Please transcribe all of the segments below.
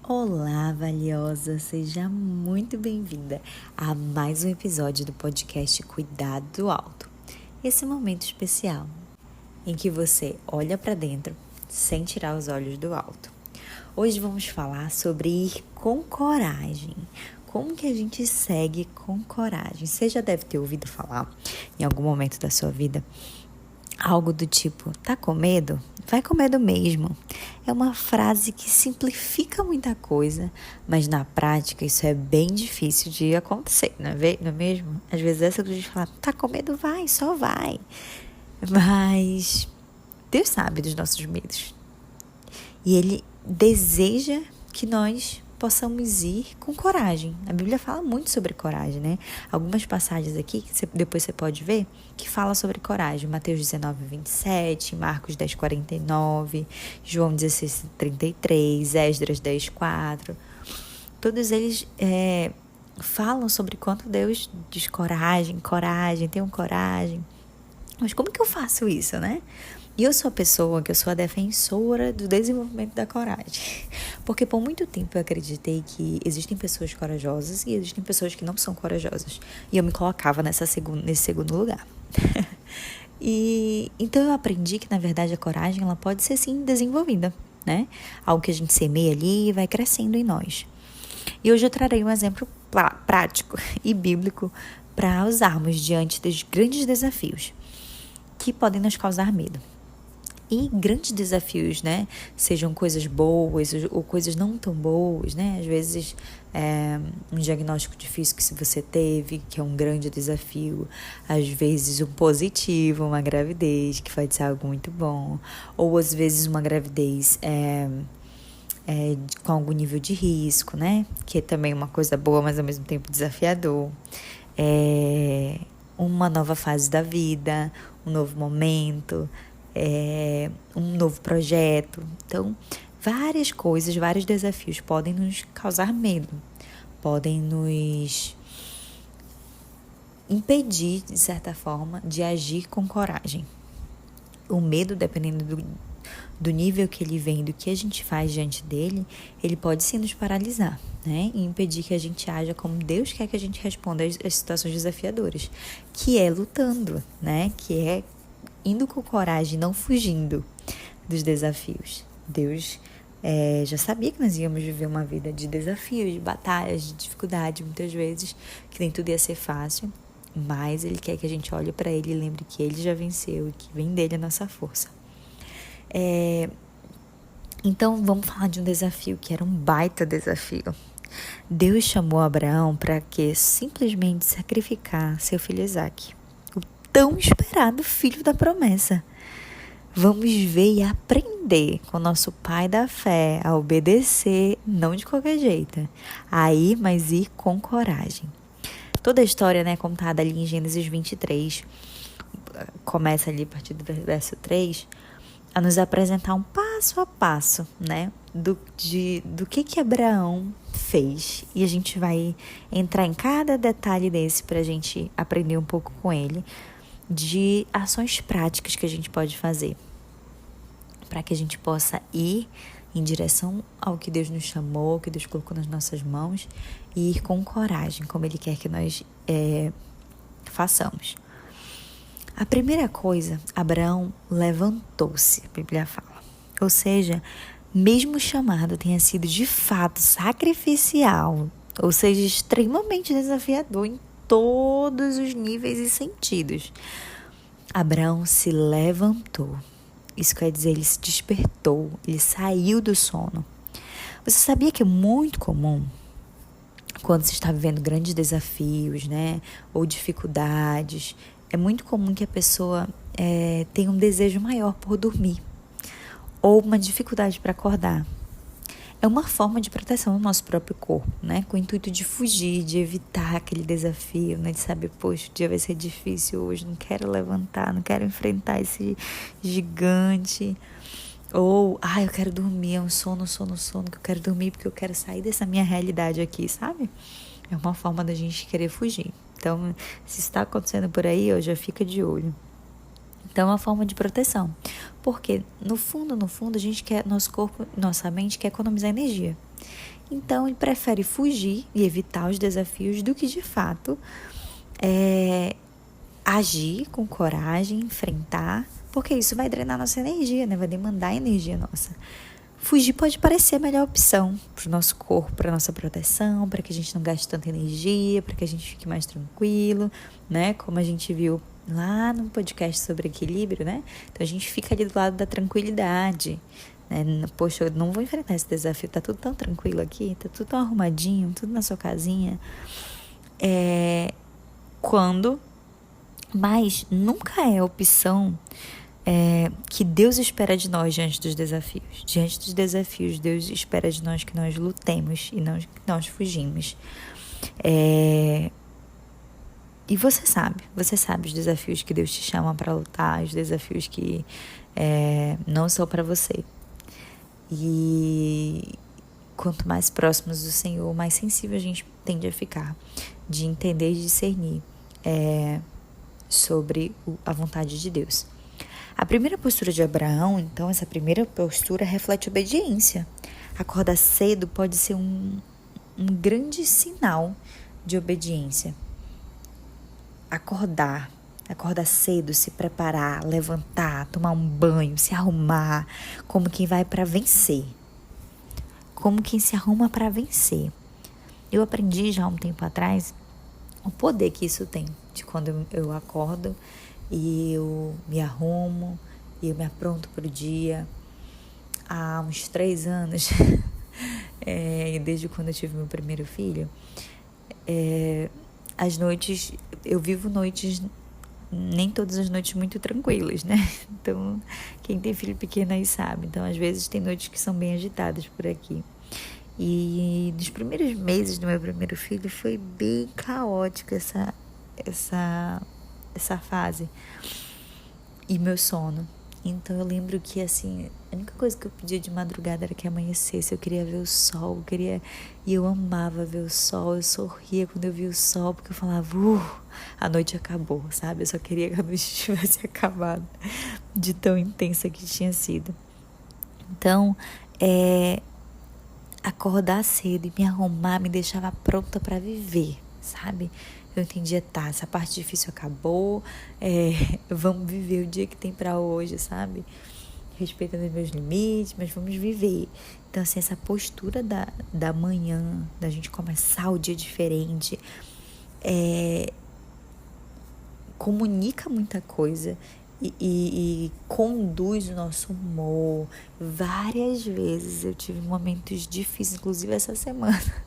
Olá, valiosa! Seja muito bem-vinda a mais um episódio do podcast Cuidado do Alto. Esse momento especial em que você olha para dentro sem tirar os olhos do alto. Hoje vamos falar sobre ir com coragem. Como que a gente segue com coragem? Você já deve ter ouvido falar em algum momento da sua vida algo do tipo, tá com medo? Vai com medo mesmo. É uma frase que simplifica muita coisa, mas na prática isso é bem difícil de acontecer, não é mesmo? Às vezes essa que a gente fala, tá com medo? Vai, só vai. Mas Deus sabe dos nossos medos. E Ele deseja que nós possamos ir com coragem. A Bíblia fala muito sobre coragem, né? Algumas passagens aqui, que depois você pode ver, que fala sobre coragem. Mateus 19, 27, Marcos 10, 49, João 16, 33, Esdras 10, 4. Todos eles falam sobre quanto Deus diz coragem, tenham coragem. Mas como que eu faço isso, né? E eu sou a defensora do desenvolvimento da coragem. Porque por muito tempo eu acreditei que existem pessoas corajosas e existem pessoas que não são corajosas. E eu me colocava nesse segundo lugar. E então eu aprendi que, na verdade, a coragem ela pode ser, sim, desenvolvida, né? Algo que a gente semeia ali e vai crescendo em nós. E hoje eu trarei um exemplo prático e bíblico para usarmos diante dos grandes desafios que podem nos causar medo. E grandes desafios, né? Sejam coisas boas ou coisas não tão boas, né? Às vezes, um diagnóstico difícil que você teve, que é um grande desafio. Às vezes, um positivo, uma gravidez, que pode ser algo muito bom. Ou, às vezes, uma gravidez com algum nível de risco, né? Que é também uma coisa boa, mas ao mesmo tempo desafiador. Uma nova fase da vida, um novo momento, um novo projeto. Então, várias coisas, vários desafios podem nos causar medo, podem nos impedir, de certa forma, de agir com coragem. O medo, dependendo do nível que ele vem, do que a gente faz diante dele, ele pode sim nos paralisar, né? E impedir que a gente haja como Deus quer que a gente responda às situações desafiadoras, que é lutando, né? Que é indo com coragem, não fugindo dos desafios. Deus já sabia que nós íamos viver uma vida de desafios, de batalhas, de dificuldade, muitas vezes, que nem tudo ia ser fácil, mas Ele quer que a gente olhe para Ele e lembre que Ele já venceu e que vem dele a nossa força. Então, vamos falar de um desafio que era um baita desafio. Deus chamou Abraão para que simplesmente sacrificar seu filho Isaque, o tão esperado filho da promessa. Vamos ver e aprender com o nosso pai da fé a obedecer, não de qualquer jeito, mas ir com coragem. Toda a história, né, contada ali em Gênesis 23, começa ali a partir do verso 3, a nos apresentar um passo a passo, né, do que Abraão fez. E a gente vai entrar em cada detalhe desse para a gente aprender um pouco com ele, de ações práticas que a gente pode fazer, para que a gente possa ir em direção ao que Deus nos chamou, que Deus colocou nas nossas mãos, e ir com coragem, como Ele quer que nós façamos. A primeira coisa, Abraão levantou-se, a Bíblia fala. Ou seja, mesmo o chamado tenha sido de fato sacrificial, ou seja, extremamente desafiador em todos os níveis e sentidos, Abraão se levantou. Isso quer dizer, ele se despertou, ele saiu do sono. Você sabia que é muito comum, quando você está vivendo grandes desafios, né, ou dificuldades, é muito comum que a pessoa tenha um desejo maior por dormir, ou uma dificuldade para acordar. É uma forma de proteção do nosso próprio corpo, né? Com o intuito de fugir, de evitar aquele desafio, né? De saber, poxa, o dia vai ser difícil hoje, não quero levantar, não quero enfrentar esse gigante. Ou, eu quero dormir, é um sono, que eu quero dormir porque eu quero sair dessa minha realidade aqui, sabe? É uma forma da gente querer fugir. Então, se está acontecendo por aí, já fica de olho. Então, é uma forma de proteção. Porque, no fundo, a gente quer, nosso corpo, nossa mente quer economizar energia. Então, ele prefere fugir e evitar os desafios do que, de fato, agir com coragem, enfrentar, porque isso vai drenar nossa energia, né? Vai demandar energia nossa. Fugir pode parecer a melhor opção para o nosso corpo, para a nossa proteção, para que a gente não gaste tanta energia, para que a gente fique mais tranquilo, né? Como a gente viu lá no podcast sobre equilíbrio, né? Então a gente fica ali do lado da tranquilidade, né? Poxa, eu não vou enfrentar esse desafio, tá tudo tão tranquilo aqui, tá tudo tão arrumadinho, tudo na sua casinha. Mas nunca é a opção que Deus espera de nós diante dos desafios. Diante dos desafios, Deus espera de nós que nós lutemos e não que nós fugimos. E você sabe os desafios que Deus te chama para lutar, os desafios que não são para você. E quanto mais próximos do Senhor, mais sensível a gente tende a ficar, de entender e discernir sobre a vontade de Deus. A primeira postura de Abraão, então, essa primeira postura reflete obediência. Acordar cedo pode ser um grande sinal de obediência. Acordar cedo, se preparar, levantar, tomar um banho, se arrumar, como quem vai para vencer. Como quem se arruma para vencer. Eu aprendi já há um tempo atrás o poder que isso tem, de quando eu acordo e eu me arrumo e eu me apronto para o dia. Há uns 3 anos, desde quando eu tive meu primeiro filho, as noites, eu vivo noites, nem todas as noites muito tranquilas, né? Então, quem tem filho pequeno aí sabe. Então, às vezes tem noites que são bem agitadas por aqui. E nos primeiros meses do meu primeiro filho foi bem caótica essa fase e meu sono. Então eu lembro que assim, a única coisa que eu pedia de madrugada era que amanhecesse. Eu queria ver o sol, e eu amava ver o sol. Eu sorria quando eu via o sol, porque eu falava, a noite acabou, sabe? Eu só queria que a noite tivesse acabado, de tão intensa que tinha sido. Então, acordar cedo e me arrumar me deixava pronta para viver, sabe? Eu entendia, essa parte difícil acabou, vamos viver o dia que tem para hoje, sabe? Respeitando os meus limites, mas vamos viver. Então, assim, essa postura da manhã, da gente começar o dia diferente, comunica muita coisa e conduz o nosso humor. Várias vezes eu tive momentos difíceis, inclusive essa semana,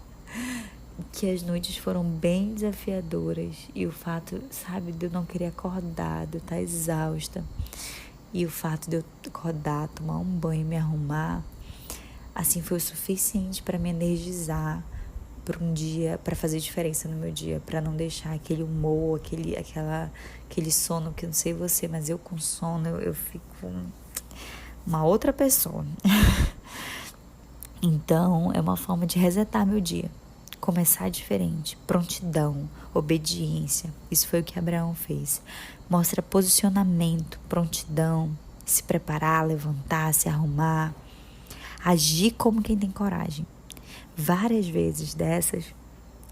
que as noites foram bem desafiadoras, e o fato, sabe, de eu não querer acordar, de eu estar exausta, e o fato de eu acordar, tomar um banho, me arrumar, assim, foi o suficiente para me energizar para um dia, para fazer diferença no meu dia, para não deixar aquele humor, aquele sono, que eu não sei você, mas eu com sono, eu fico uma outra pessoa. Então, é uma forma de resetar meu dia. Começar diferente, prontidão, obediência. Isso foi o que Abraão fez. Mostra posicionamento, prontidão, se preparar, levantar, se arrumar, agir como quem tem coragem. Várias vezes dessas,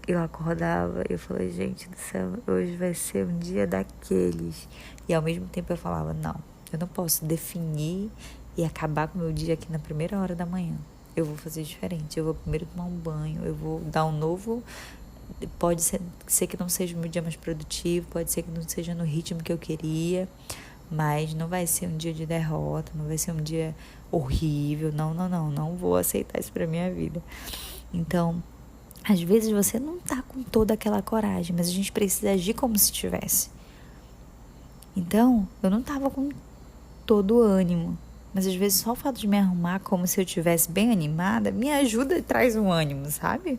eu acordava e eu falei, gente do céu, hoje vai ser um dia daqueles. E ao mesmo tempo eu falava, não, eu não posso definir e acabar com o meu dia aqui na primeira hora da manhã. Eu vou fazer diferente, eu vou primeiro tomar um banho, eu vou dar um novo... Pode ser que não seja o meu dia mais produtivo, pode ser que não seja no ritmo que eu queria, mas não vai ser um dia de derrota, não vai ser um dia horrível, não vou aceitar isso pra minha vida. Então, às vezes você não tá com toda aquela coragem, mas a gente precisa agir como se tivesse. Então, eu não tava com todo o ânimo, mas às vezes só o fato de me arrumar como se eu estivesse bem animada me ajuda e traz um ânimo, sabe?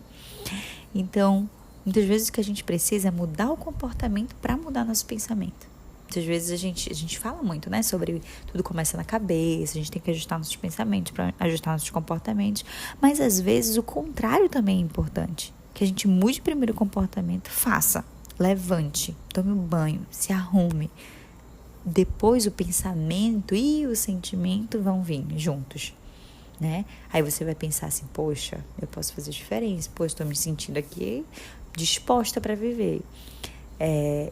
Então, muitas vezes o que a gente precisa é mudar o comportamento para mudar nosso pensamento. Muitas vezes a gente fala muito, né, sobre tudo começa na cabeça, a gente tem que ajustar nossos pensamentos para ajustar nossos comportamentos, mas às vezes o contrário também é importante, que a gente mude primeiro o comportamento, faça, levante, tome um banho, se arrume, depois o pensamento e o sentimento vão vir juntos. né? Aí você vai pensar assim, poxa, eu posso fazer diferença, poxa, estou me sentindo aqui disposta para viver.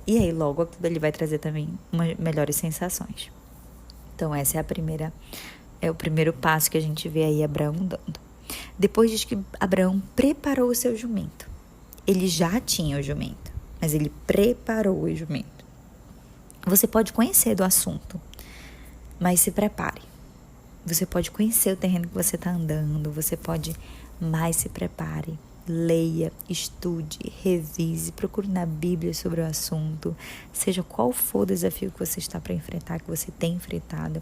E aí logo aquilo ali vai trazer também melhores sensações. Então essa é o primeiro passo que a gente vê aí Abraão dando. Depois diz que Abraão preparou o seu jumento. Ele já tinha o jumento, mas ele preparou o jumento. Você pode conhecer do assunto, mas se prepare. Você pode conhecer o terreno que você está andando, você pode, mas se prepare. Leia, estude, revise, procure na Bíblia sobre o assunto, seja qual for o desafio que você está para enfrentar, que você tem enfrentado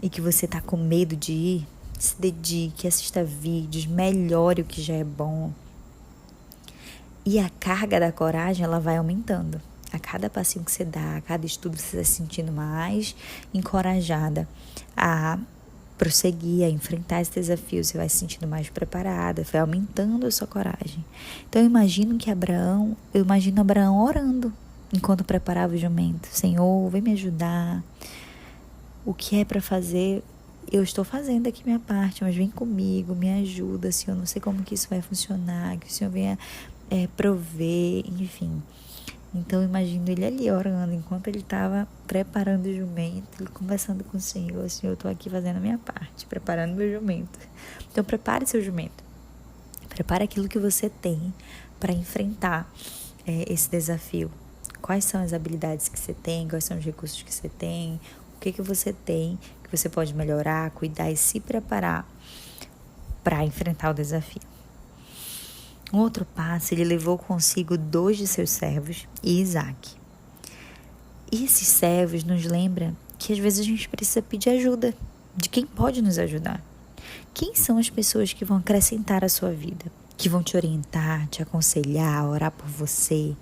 e que você está com medo de ir, se dedique, assista vídeos, melhore o que já é bom. E a carga da coragem, ela vai aumentando. A cada passinho que você dá, a cada estudo, você vai se sentindo mais encorajada a prosseguir, a enfrentar esse desafio. Você vai se sentindo mais preparada, vai aumentando a sua coragem. Então eu imagino Abraão orando enquanto preparava o jumento. Senhor, vem me ajudar. O que é para fazer, eu estou fazendo aqui minha parte, mas vem comigo, me ajuda, Senhor. Não sei como que isso vai funcionar, que o Senhor venha prover, enfim. Então eu imagino ele ali orando, enquanto ele estava preparando o jumento, ele conversando com o Senhor, eu estou aqui fazendo a minha parte, preparando meu jumento. Então prepare seu jumento, prepare aquilo que você tem para enfrentar esse desafio. Quais são as habilidades que você tem, quais são os recursos que você tem, o que você tem que você pode melhorar, cuidar e se preparar para enfrentar o desafio. Um outro passo, ele levou consigo 2 de seus servos e Isaac. E esses servos nos lembram que às vezes a gente precisa pedir ajuda de quem pode nos ajudar. Quem são as pessoas que vão acrescentar a sua vida, que vão te orientar, te aconselhar, orar por você?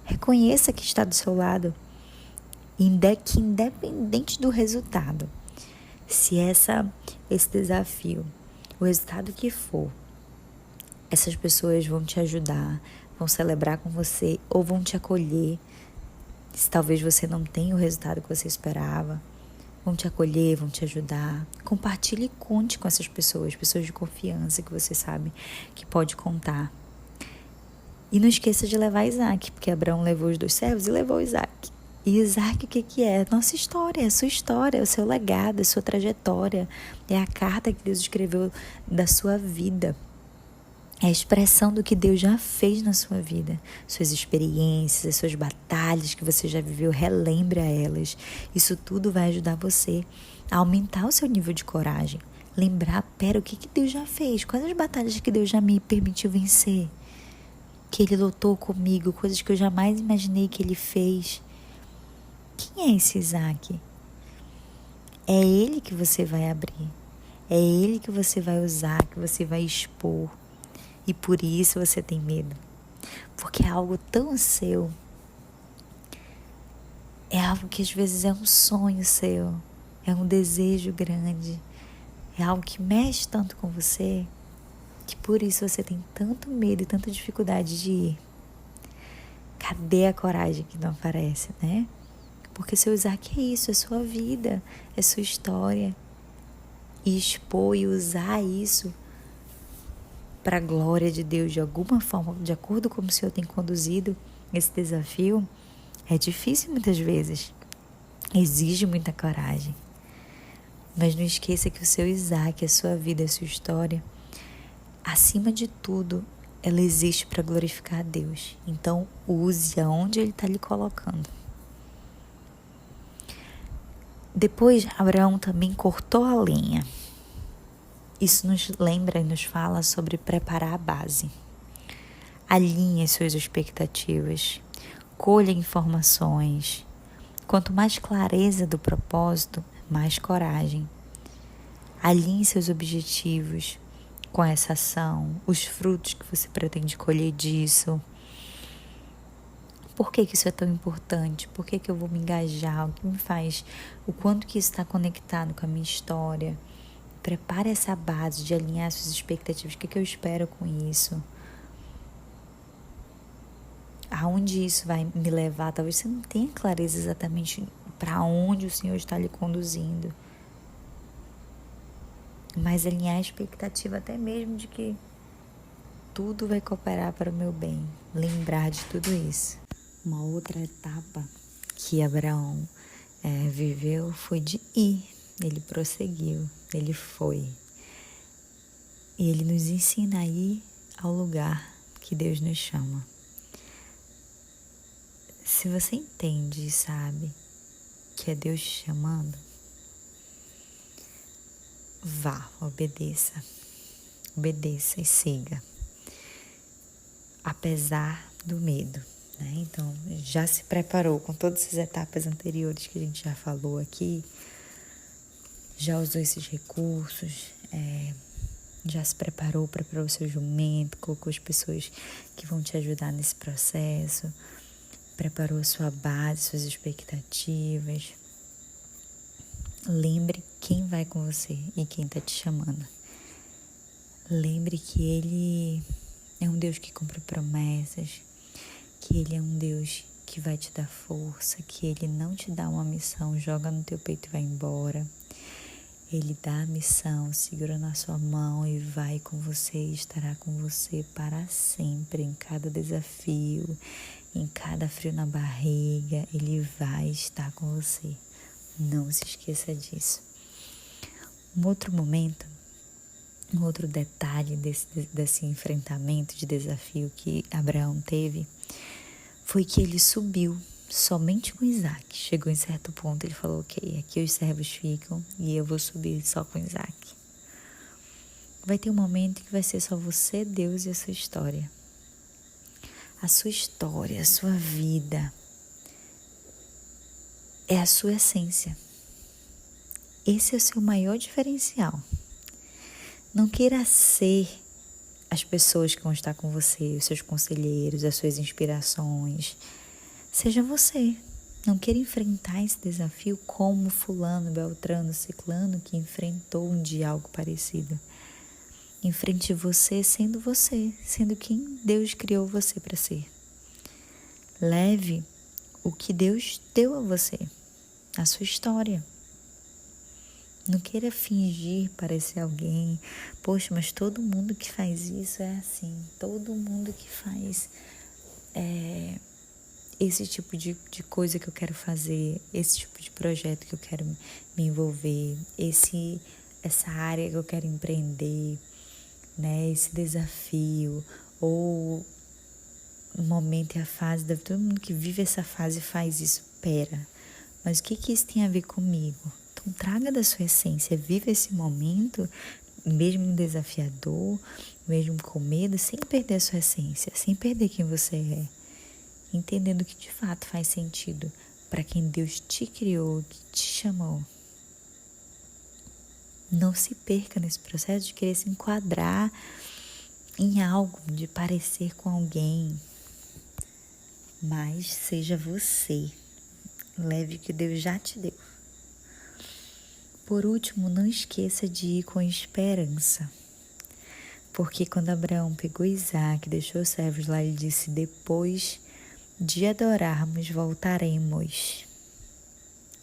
Reconheça que está do seu lado, que independente do resultado, se esse desafio, o resultado que for, essas pessoas vão te ajudar, vão celebrar com você ou vão te acolher. Se talvez você não tenha o resultado que você esperava, vão te acolher, vão te ajudar. Compartilhe e conte com essas pessoas de confiança que você sabe que pode contar. E não esqueça de levar Isaac, porque Abraão levou os 2 servos e levou Isaac. E Isaac, o que é? Nossa história, é a sua história, é o seu legado, é a sua trajetória. É a carta que Deus escreveu da sua vida. É a expressão do que Deus já fez na sua vida. Suas experiências, as suas batalhas que você já viveu, relembre a elas. Isso tudo vai ajudar você a aumentar o seu nível de coragem. Lembrar, o que Deus já fez? Quais as batalhas que Deus já me permitiu vencer? Que Ele lutou comigo, coisas que eu jamais imaginei que Ele fez. Quem é esse Isaac? É Ele que você vai abrir. É Ele que você vai usar, que você vai expor. E por isso você tem medo. Porque é algo tão seu. É algo que às vezes é um sonho seu. É um desejo grande. É algo que mexe tanto com você, que por isso você tem tanto medo e tanta dificuldade de ir. Cadê a coragem que não aparece, né? Porque seu Isaac é isso, é sua vida, é sua história. E expor e usar isso para a glória de Deus de alguma forma, de acordo com como o Senhor tem conduzido esse desafio, é difícil muitas vezes. Exige muita coragem. Mas não esqueça que o seu Isaac, a sua vida, a sua história, acima de tudo, ela existe para glorificar a Deus. Então, use aonde Ele está lhe colocando. Depois, Abraão também cortou a lenha. Isso nos lembra e nos fala sobre preparar a base. Alinhe as suas expectativas, colha informações. Quanto mais clareza do propósito, mais coragem. Alinhe seus objetivos com essa ação, os frutos que você pretende colher disso. Por que isso é tão importante? Por que eu vou me engajar? O que me faz? O quanto que isso está conectado com a minha história? Prepare essa base de alinhar suas expectativas. O que eu espero com isso? Aonde isso vai me levar? Talvez você não tenha clareza exatamente para onde o Senhor está lhe conduzindo. mas alinhar a expectativa até mesmo de que tudo vai cooperar para o meu bem. Lembrar de tudo isso. Uma outra etapa que Abraão viveu foi de ir. Ele prosseguiu, ele foi. E ele nos ensina a ir ao lugar que Deus nos chama. Se você entende e sabe que é Deus te chamando, vá, obedeça e siga, apesar do medo, né? Então, já se preparou com todas essas etapas anteriores que a gente já falou aqui, já usou esses recursos, já se preparou o seu jumento, colocou as pessoas que vão te ajudar nesse processo, preparou a sua base, suas expectativas. Lembre quem vai com você e quem está te chamando. Lembre que Ele é um Deus que cumpre promessas, que Ele é um Deus que vai te dar força, que Ele não te dá uma missão, joga no teu peito e vai embora. Ele dá a missão, segura na sua mão e vai com você, estará com você para sempre, em cada desafio, em cada frio na barriga, Ele vai estar com você. Não se esqueça disso. Um outro momento, um outro detalhe desse enfrentamento de desafio que Abraão teve foi que ele subiu somente com Isaac. Chegou em certo ponto, ele falou, ok, aqui os servos ficam e eu vou subir só com Isaac. Vai ter um momento que vai ser só você, Deus e a sua história. A sua história, a sua vida é a sua essência. Esse é o seu maior diferencial. Não queira ser as pessoas que vão estar com você, os seus conselheiros, as suas inspirações. Seja você. Não queira enfrentar esse desafio como fulano, beltrano, ciclano que enfrentou um dia algo parecido. Enfrente você, sendo quem Deus criou você para ser. Leve o que Deus deu a você, a sua história. Não queira fingir parecer alguém. Poxa, mas todo mundo que faz isso é assim. Todo mundo que faz esse tipo de coisa que eu quero fazer, esse tipo de projeto que eu quero me envolver, essa área que eu quero empreender, né? Esse desafio, ou o momento e a fase, todo mundo que vive essa fase faz isso. Pera, mas o que isso tem a ver comigo? Então traga da sua essência, viva esse momento, mesmo desafiador, mesmo com medo, sem perder a sua essência, sem perder quem você é, entendendo que de fato faz sentido para quem Deus te criou, que te chamou. Não se perca nesse processo de querer se enquadrar em algo, de parecer com alguém, mas seja você. Leve o que Deus já te deu. Por último, não esqueça de ir com esperança. Porque quando Abraão pegou Isaac, deixou os servos lá, ele disse, depois de adorarmos, voltaremos.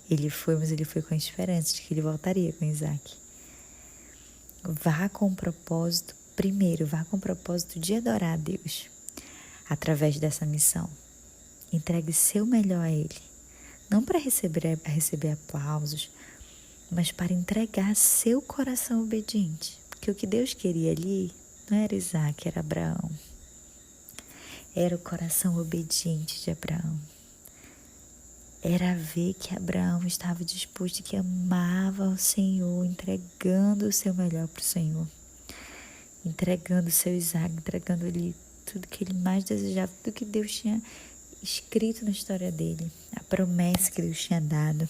Ele foi, mas ele foi com a esperança de que ele voltaria com Isaac. Vá com o propósito, primeiro, vá com o propósito de adorar a Deus, através dessa missão. Entregue seu melhor a Ele. Não para receber aplausos, mas para entregar seu coração obediente. Porque o que Deus queria ali não era Isaac, era Abraão. Era o coração obediente de Abraão. Era ver que Abraão estava disposto, que amava o Senhor, entregando o seu melhor para o Senhor. Entregando o seu Isaac, entregando ele tudo que ele mais desejava, tudo que Deus tinha escrito na história dele, a promessa que Deus tinha dado.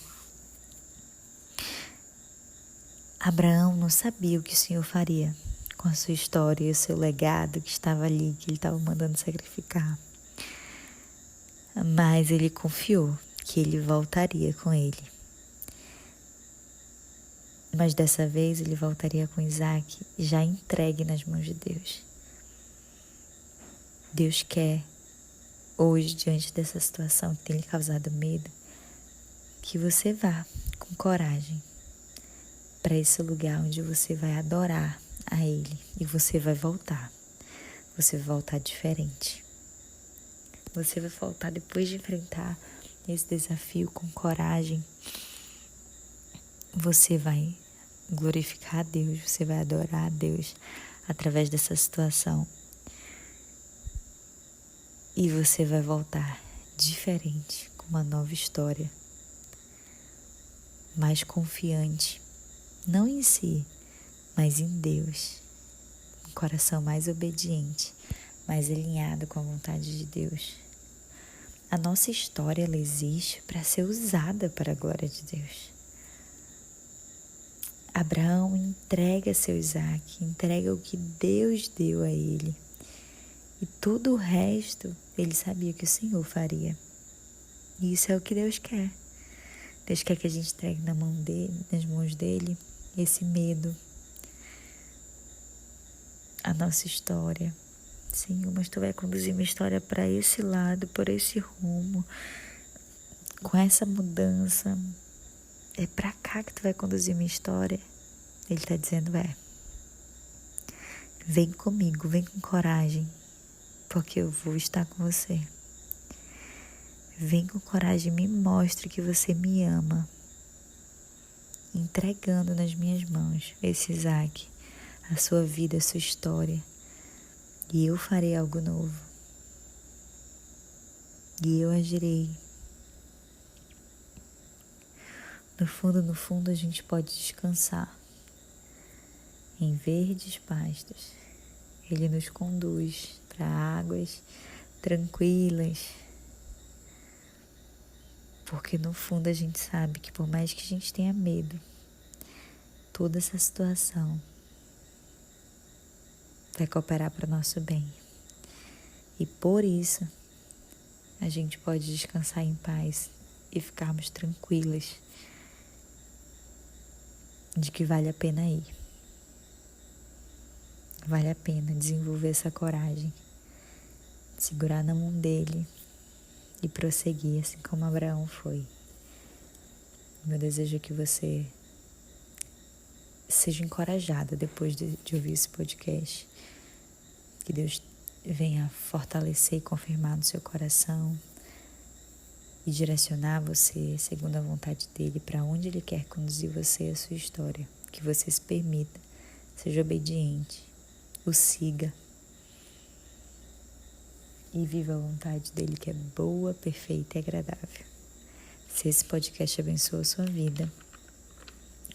Abraão não sabia o que o Senhor faria com a sua história e o seu legado que estava ali, que ele estava mandando sacrificar. Mas ele confiou que ele voltaria com ele. Mas dessa vez ele voltaria com Isaac já entregue nas mãos de Deus. Deus quer, hoje, diante dessa situação que tem lhe causado medo, que você vá com coragem, para esse lugar onde você vai adorar a Ele e você vai voltar. Você vai voltar diferente. Você vai voltar depois de enfrentar esse desafio com coragem. Você vai glorificar a Deus, você vai adorar a Deus através dessa situação. E você vai voltar diferente, com uma nova história. Mais confiante, não em si, mas em Deus. Um coração mais obediente, mais alinhado com a vontade de Deus. A nossa história, ela existe para ser usada para a glória de Deus. Abraão entrega seu Isaac, entrega o que Deus deu a ele. E todo o resto, ele sabia que o Senhor faria. E isso é o que Deus quer. Deus quer que a gente entregue nas mãos dele, esse medo, a nossa história. Senhor, mas Tu vai conduzir minha história para esse lado, por esse rumo, com essa mudança. É para cá que Tu vai conduzir minha história. Ele está dizendo, vem comigo, vem com coragem, porque eu vou estar com você. Vem com coragem, me mostre que você me ama, entregando nas minhas mãos esse Isaac, a sua vida, a sua história, e eu farei algo novo, e eu agirei. No fundo, a gente pode descansar em verdes pastos. Ele nos conduz para águas tranquilas, porque no fundo a gente sabe que por mais que a gente tenha medo, toda essa situação vai cooperar para o nosso bem. E por isso a gente pode descansar em paz e ficarmos tranquilas de que vale a pena ir. Vale a pena desenvolver essa coragem, segurar na mão dele e prosseguir, assim como Abraão foi. Meu desejo é que você seja encorajada depois de ouvir esse podcast. Que Deus venha fortalecer e confirmar no seu coração e direcionar você segundo a vontade dele para onde ele quer conduzir você e a sua história. Que você se permita, seja obediente, o siga e viva a vontade dele, que é boa, perfeita e agradável. Se esse podcast abençoa a sua vida,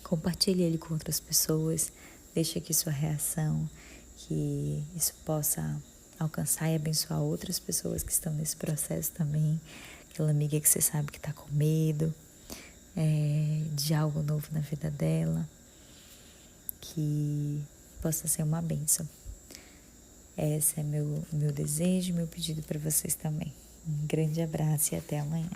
compartilhe ele com outras pessoas, deixe aqui sua reação, que isso possa alcançar e abençoar outras pessoas que estão nesse processo também. Aquela amiga que você sabe que está com medo de algo novo na vida dela, que possa ser uma bênção. Esse é meu desejo, meu pedido para vocês também. Um grande abraço e até amanhã.